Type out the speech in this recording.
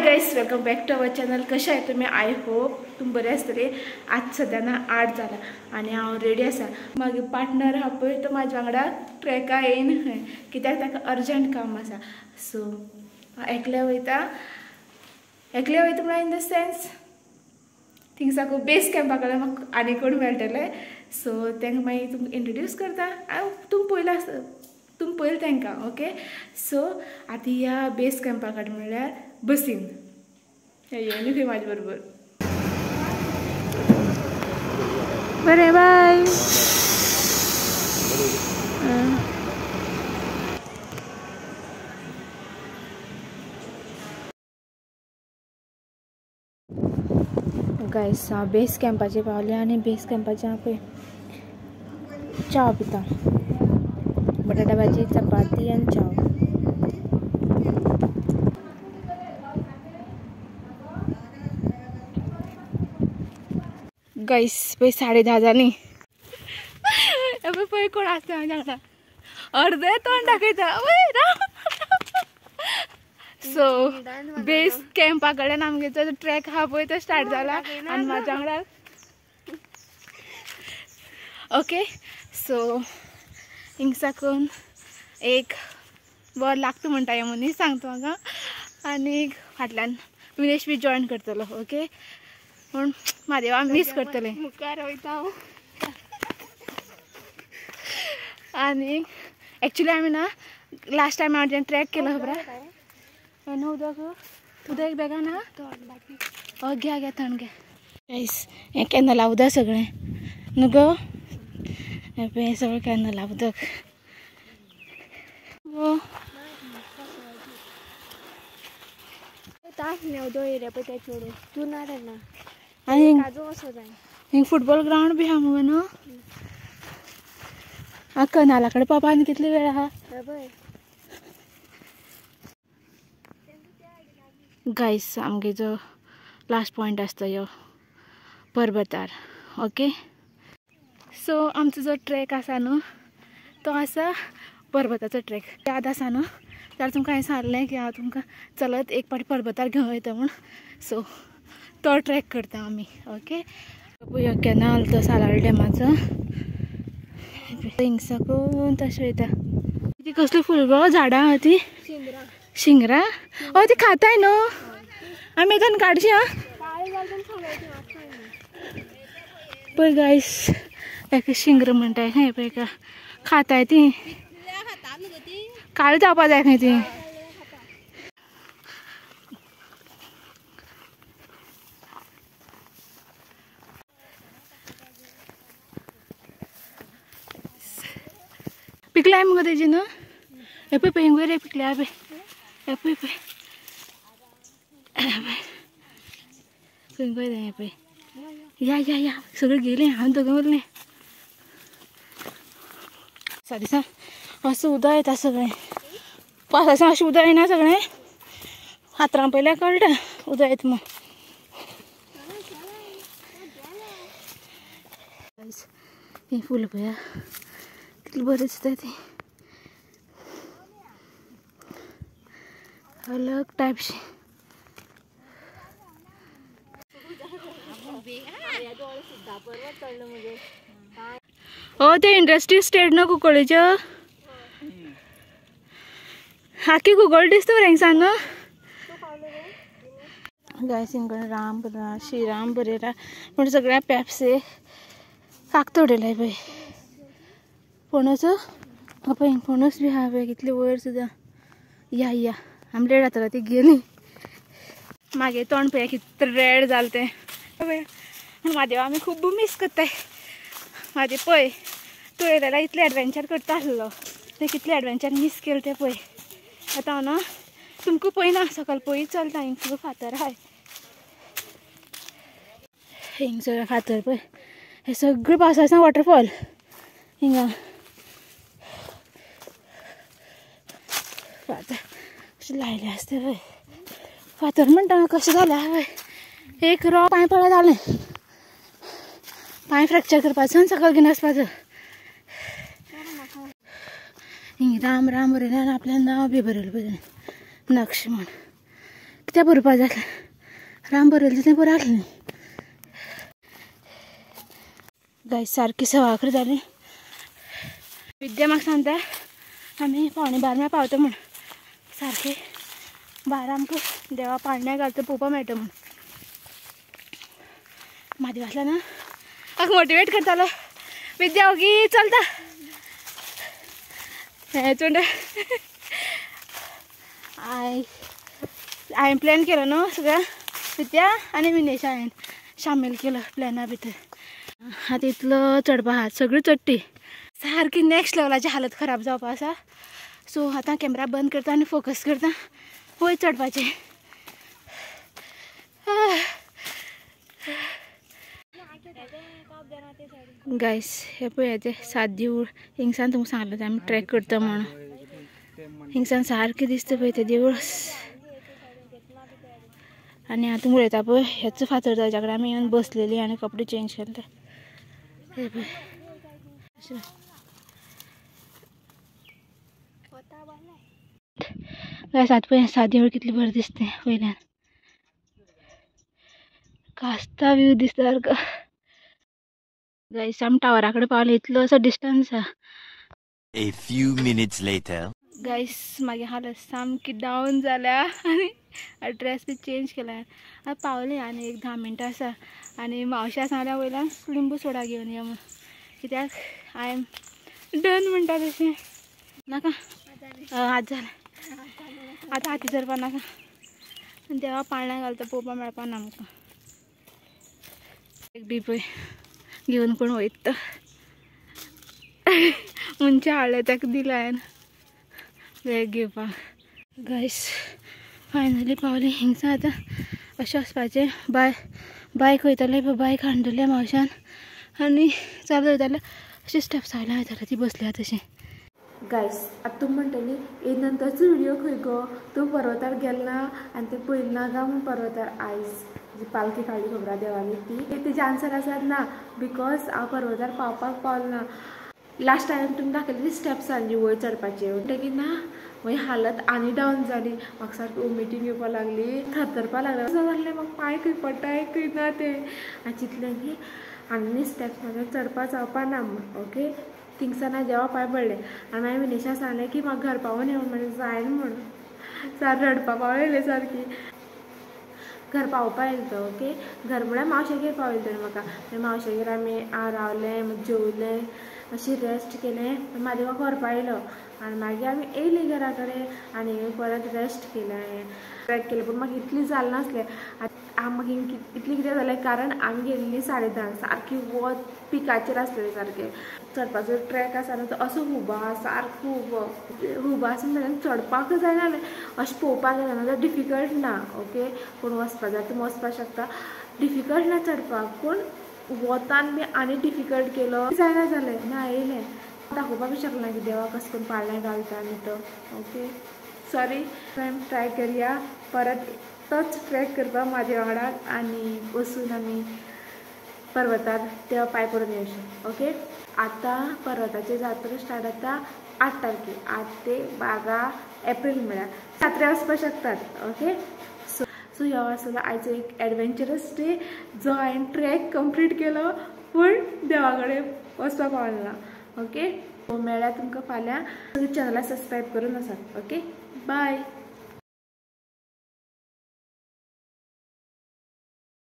Guys, welcome back to our channel. कशा आहे तुम्ही? आय होप तुम्ही बरे आसतले. आज सध्या ना 8 जाला आणि हांव रेडी आसा. मागे पार्टनर हा पळय तो म्हाज्या वांगडा ट्रॅका येईन कित्याक ताका अर्जंट काम आसा. सो एकले वयता म्हळ्यार इन द सेन्स थिंगसाक बेस कॅम्पा कडेन म्हाका आनी कोण मेळटले. सो तांकां मागीर तुमकां इंट्रोड्यूस करता. तुम पळयला तांकां. ओके, सो आतां ह्या बेस कॅम्पा कडेन म्हणल्यार बसीन येयनी खंय म्हाजे बरोबर. बरें, बाय. गायस, हांव बेस कॅम्पाचेर पावलें आनी बेस कॅम्पाचें हांव पळय च्या पिता. बटाटा भाजी, चपाती आनी च्या. गाइस पळय 10:30 जालीं. पळय कोण आसता म्हाज्या वांगडा. अर्धे तोंड दाखयता. सो बेस कॅम्पा कडेन आमगेचो ट्रॅक हा पळय तो स्टार्ट जाला आनी म्हाज्या वांगडा. ओके, सो हिंगसाकून एक वर लागता म्हणटा हे मनीस सांगता म्हाका. आनी फाटल्यान विनेश बी जॉयन करतलो. ओके, पूण म्हादेवा मिस करतले. मुखार वयता आनी एक्चुली आमी ना लास्ट टायम हांव जेन्ना ट्रॅक केलो खबर न्हू. उदक बेगा ना. घ्या थंड घे. गाइस, हें कॅनला उदक सगळें न्हू गो. हें पळय हें सगळें कॅनला उदक. हिंग फुटबॉल ग्राउंड बी आहा मगो न्हू. कनाला कडेन पावपा आनी कितले वेळ आहा. गाइस, आमगे जो लास्ट पॉइंट आसता ह्यो पर्वतार. ओके, सो आमचो जो ट्रॅक आसा न्हू तो आसा पर्वताचो ट्रॅक. याद आसा न्हू, जाल्यार तुमकां हांवें सांगलें की हांव तुमकां चलत एक पाटी पर्वतार घेवन वयता म्हूण. सो तो ट्रॅक करता आमी. ओके, ह्यो कॅनाल तो सालार डॅमाचो हिंगसाकून तशें वयता. ती कसली फूल गो झाडां आहा ती. शिंगरा. ती खाताय न्हू. आमी येता काडची. पळय गाइस, ताका शिंगर म्हणटाय. हें पळय का खाताय ती. काळी जावपा जाय खंय ती. पिकलाय मगो तेजी न्हू. हे पळय पळय हिंग रे पिकल्या पळय. हे पळय पळय खंय हे पळय. या सगळें गेलें. हांव दोगां उरलें. दिसा असं उदक येता सगळें. पावसा अशें उदक येना सगळें. फातरां पयल्यार कळटा उदक येता म्हूण. ती फूल पळया कितली बरी दिसता ती. अलग टायपशी. ते इंडस्ट्री स्टेट न्हू कुंकळ्ळेच्यो. आख्खी कुंकळ्ळ दिसता मरे हिंगसान न्हू. गायस, हिंगकडे राम श्रीराम बरयला पूण सगळ्या पेप्से कागद उडयलाय पळय. पणस पळय पणस बी आहा पळय कितले वयर सुद्दां. या आमी लेट जातलो ती गेली. मागे तोंड पळय कितलें रेड जालें तें पळय. म्हादेवा आमी खूब मिस करताय. म्हाजे पळय तूं येयलेल्यार इतलें एडवेंचर करता आसलो तें कितलें एडवेंचर मिस केलें तें पळय. आतां हांव ना तुमकां पळयना सकयल पळयत चलता. हिंग सगळें फातर आहाय. हिंग सगळें फातर पळय. हे सगळें पावसा दिसा वॉटरफॉल हिंगा. फातर कशें लायले आसता पळय. फातर म्हणटा कशें जालें आहा पळय. एक रो पांय पळय जालें. पांय फ्रॅक्चर करपाचो सकयल घेवन वचपाचो. हिंग राम राम बरयलें आनी आपलें नांव बी बरयलें पळय लक्ष्मण. कित्याक बरोवपा जातलें राम बरयलें तें बरें आहलें गायस सारकी सवाकरी जाली विद्या म्हाका सांगता आमी 11:15 पावता म्हण सारकी 12 आमकां देवा पाळण्या घालता पळोवपा मेळटा म्हण म्हादेवांतल्यान म्हाका मोटिवेट करतालो विद्या ओगी चलता हे चोंड हांवें प्लॅन केलो न्हू सगळ्या विद्या आनी विनेश हांवें शामील केलो प्लॅना भितर आतां इतलो चडपा आहा सगळी चडटी सारकी नॅक्स्ट लेवलाची हालत खराब जावपा आसा सो आतां कॅमेरा बंद करता आनी फोकस करता वयर चडपाचें गायस हे पळय ते 7 देवूळ हिंगसान तुमकां सांगलें ते आमी ट्रॅक करता म्हणून हिंगसान सारकें दिसता पळय ते देवूळ आनी हातून उडयता पळय हेच फातर जायच्या कडेन आमी येवन बसलेली आनी कपडे चेंज केले हे पळय गायस आतां पळय 7 देवूळ कितलें बरें दिसता वयल्यान कास्ता व्यू दिसता सारको गायस आमी टावरा कडेन पावले इतलो असो डिस्टन्स आहा A few minutes later. Guys मागे हालत सामकी डावन जाल्या आनी ड्रेस बी चेंज केला आतां पावलें आनी एक 10 मिनटां आसा आनी मावशा सांगल्या वयल्यान लिंबू सोडा घेवन या म्हूण कित्याक आय एम डन म्हणटा तशें नाका आज जालें आतां हाती धरपा नाका देवा पाळण्या घालता पळोवपा मेळपा ना आमकां एक बी पळय घेवन कोण वयता मुंचे हाडले ताका दिला हांवें बॅग घेवपाक गायस फायनली पावली हिंगसा आतां अशें वचपाचें बायक वयतालें बायक हाडलें मावशान आनी चालू वयतालें अशें स्टेप्स आयल्या वयतालें ती बसल्या तशें गायस आतां तुमी म्हणटली हे नंतरचो व्हिडियो खंय गो तूं पर्वतार गेलना आनी तें पयलें ना काय म्हूण पर्वतार आयज जी पालखी काडली खबरा देवाली ती तेजें आन्सर आसात ना बिकॉज हांव पर्वतार पावपाक पावलें लास्ट टायम तुमी दाखयली ती स्टेप्स आसली वयर चडपाचें म्हणटकीर ना म्हजी हालत आनी डावन जाली म्हाका सारकी वॉमिटींग येवपा लागली थरथरपा लागलें असं जाल्लें म्हाका पांय खंय पडटा खंय ना तें आनी चिंतलें की आनी स्टेप्स म्हाका चडपा जावपा ना ओके थिंगसान देवा पांय पडलें आनी मागीर विनेशा सांगलें की म्हाका घर पावून येवं म्हणलें जायना म्हणून सारकी रडपा पावलेली सारकी घर पावपा येयलें तो ओके घर म्हळ्यार मावशेगेर पावयलें ताणें म्हाका मावशेगेर आमी रावलें जेवलें मातशें रेस्ट केलें म्हादेवा व्हरपा येयलो आनी मागीर आमी येयलीं घरा कडेन आनी परत रेस्ट केलें ट्रॅक केलें पूण म्हाका इतलें जालें नासलें म्हाका इतलें कितें जालें कारण आमी गेल्लीं 10:30 सारकी वत पिकाचेर आसलेलें सारकें चडपाचो ट्रॅक आसा न्हू तो असो हुबा सारको हुबा आसून जाल्यार चडपाक जायनासलें अशें पळोवपाक गेलें ना जाल्यार डिफिकल्ट ना ओके पूण वचपा जाय तुमी वचपाक शकता डिफिकल्ट ना चडपाक पूण वतान बी आनी डिफिकल्ट केलो जायना जालें ना येयलें दाखोवपाक बी शकलें की देवा कशें करून पाळणें घालता आनी तो ओके सॉरी ट्राय करया परत तोच ट्रॅक करपाक म्हाज्या वांगडा आनी वचून आमी पर्वतार देवा पांय पडून येवचें ओके आतां पर्वताची जात्रा स्टार्ट जाता 8 तारखेक 8 ते 12 एप्रील म्हळ्यार जात्रेक वचपाक शकतात ओके सो ह्यो आसलो आयचो एक एडवेंचरस डे जो हांवें ट्रॅक कंप्लीट केलो पूण देवा कडेन वचपाक पावलें ना ओके मेळ्ळ्यार तुमकां फाल्यां चॅनलाक सबस्क्रायब करून आसात ओके बाय